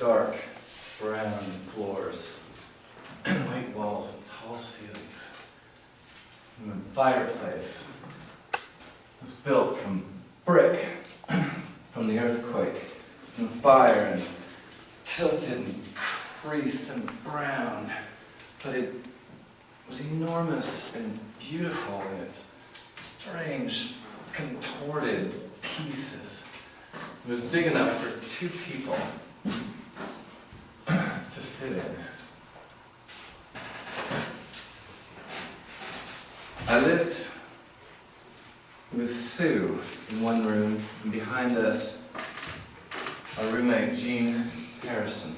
dark brown floors, white walls, and tall ceilings. And the fireplace was built from brick from the earthquake and fire, and tilted and creased and brown, but it was enormous and beautiful in its strange, contorted pieces. It was big enough for 2 people to sit in. I lived with Sue in one room, and behind us, our roommate Jean Harrison.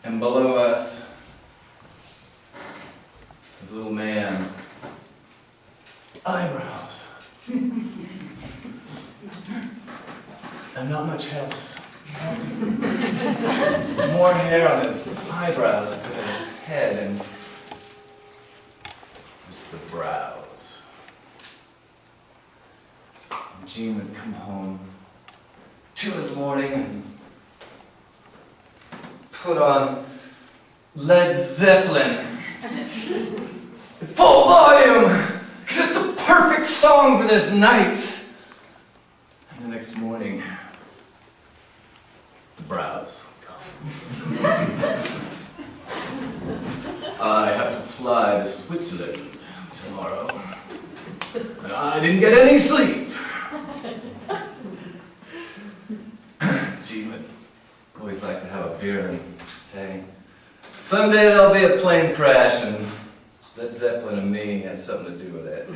And below us was a little man. Eyebrows. And not much else. More hair on his eyebrows than his head, and just the brows. And Jean would come home 2 in the morning and put on Led Zeppelin at full volume, because it's the perfect song for this night. And the next morning, the brows would come. I have to fly to Switzerland tomorrow, and I didn't get any sleep. Jean would always like to have a beer and say, someday there'll be a plane crash and Led Zeppelin and me has something to do with it.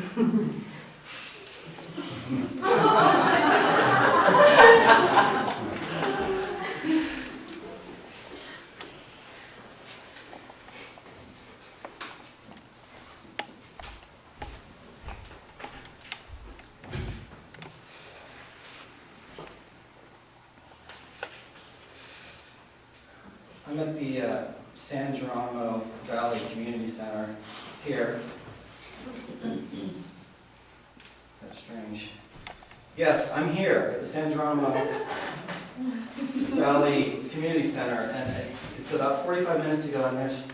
I'm at the San Geronimo Valley Community Center here. That's strange. Yes, I'm here at the San Geronimo Valley Community Center, and it's about 45 minutes ago, and there's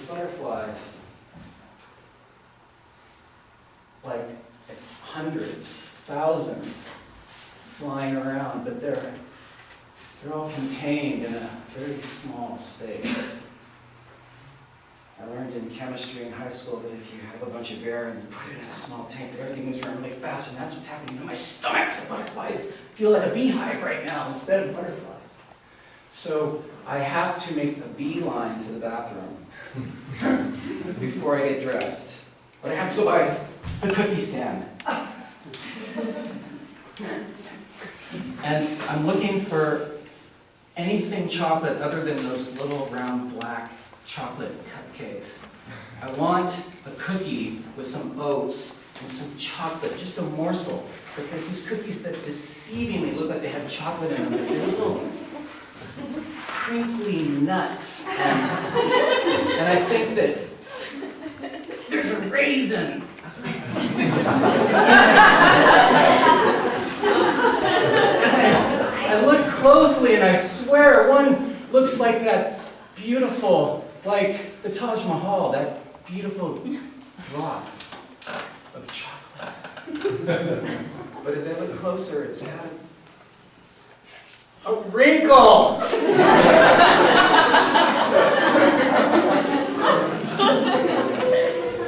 butterflies, like hundreds, thousands, flying around, but they're all contained in a very small space. I learned in chemistry in high school that if you have a bunch of air and you put it in a small tank, that everything moves around really fast, and that's what's happening in my stomach. The butterflies feel like a beehive right now instead of butterflies. So I have to make a beeline to the bathroom before I get dressed. But I have to go by the cookie stand. And I'm looking for anything chocolate other than those little round black chocolate cupcakes. I want a cookie with some oats and some chocolate, just a morsel. But there's these cookies that deceivingly look like they have chocolate in them, but they're little crinkly nuts. And I think that there's a raisin. I look closely and I swear one looks like that beautiful, like the Taj Mahal, that beautiful drop of chocolate. But as I look closer, it's got a wrinkle!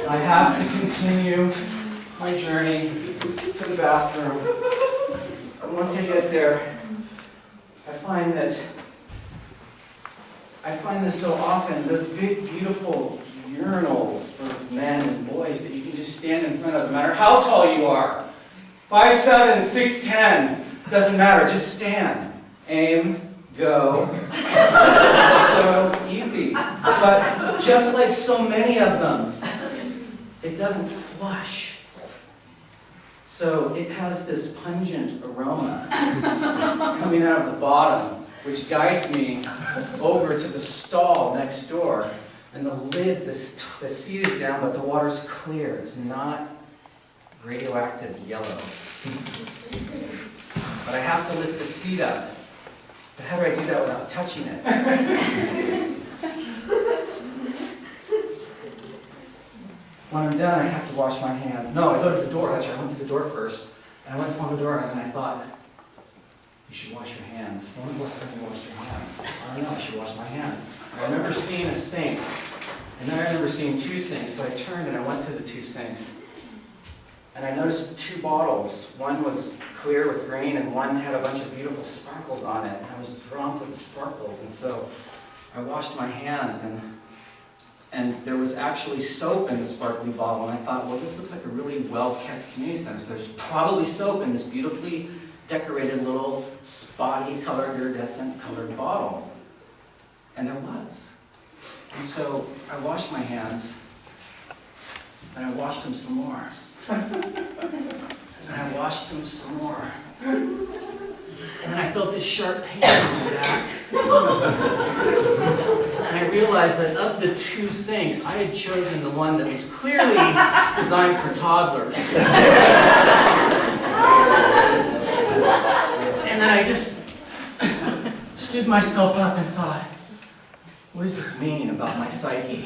I have to continue my journey to the bathroom. And once I get there, I find this so often, those big, beautiful urinals for men and boys that you can just stand in front of, no matter how tall you are. 5'7", 6'10", doesn't matter, just stand. Aim, go. So easy. But just like so many of them, it doesn't flush. So it has this pungent aroma coming out of the bottom, which guides me over to the stall next door. And the lid, the seat is down, but the water's clear. It's not radioactive yellow. But I have to lift the seat up. But how do I do that without touching it? When I'm done, I have to wash my hands. No, I go to the door. That's right, I went to the door first. And I went upon the door, and then I thought, you should wash your hands. When was the last time you washed your hands? I don't know, I should wash my hands. And I remember seeing a sink. And then I remember seeing two sinks. So I turned and I went to the two sinks. And I noticed two bottles. One was clear with green, and one had a bunch of beautiful sparkles on it. And I was drawn to the sparkles. And so I washed my hands, and there was actually soap in the sparkly bottle. And I thought, well, this looks like a really well-kept community center. So there's probably soap in this beautifully decorated little spotty colored, iridescent colored bottle. And there was. And so I washed my hands, and I washed them some more. And then I washed them some more. And then I felt this sharp pain on my back. And I realized that of the two sinks, I had chosen the one that was clearly designed for toddlers. And then I just stood myself up and thought, what does this mean about my psyche?